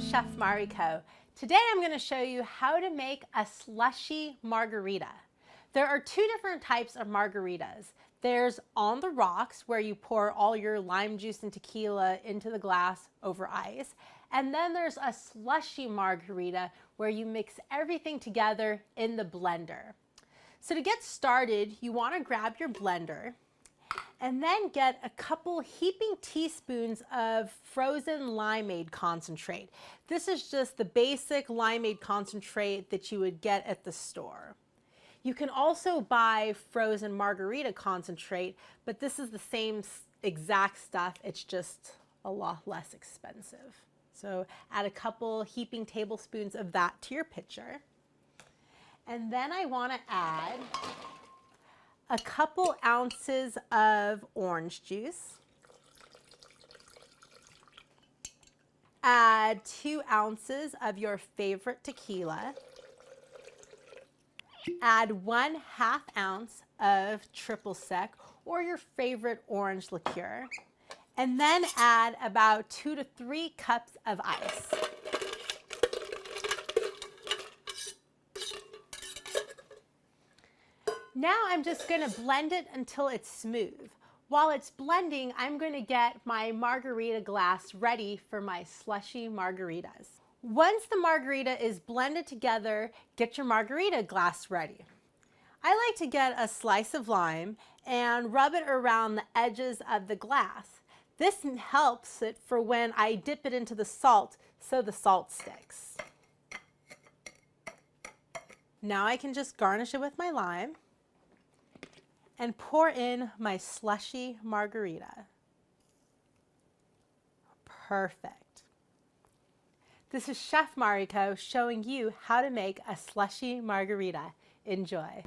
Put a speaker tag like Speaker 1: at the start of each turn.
Speaker 1: Chef Mariko. Today I'm going to show you how to make a slushy margarita. There are two different types of margaritas. There's on the rocks, where you pour all your lime juice and tequila into the glass over ice. And then there's a slushy margarita, where you mix everything together in the blender. So to get started, you want to grab your blender and then get a couple heaping teaspoons of frozen limeade concentrate. This is just the basic limeade concentrate that you would get at the store. You can also buy frozen margarita concentrate, but this is the same exact stuff, it's just a lot less expensive. So add a couple heaping tablespoons of that to your pitcher. And then I want to add a couple ounces of orange juice. Add 2 ounces of your favorite tequila. Add 1/2 ounce of triple sec or your favorite orange liqueur. And then add about 2 to 3 cups of ice. Now I'm just going to blend it until it's smooth. While it's blending, I'm going to get my margarita glass ready for my slushy margaritas. Once the margarita is blended together, get your margarita glass ready. I like to get a slice of lime and rub it around the edges of the glass. This helps it for when I dip it into the salt, so the salt sticks. Now I can just garnish it with my lime and pour in my slushy margarita. Perfect. This is Chef Mariko showing you how to make a slushy margarita. Enjoy.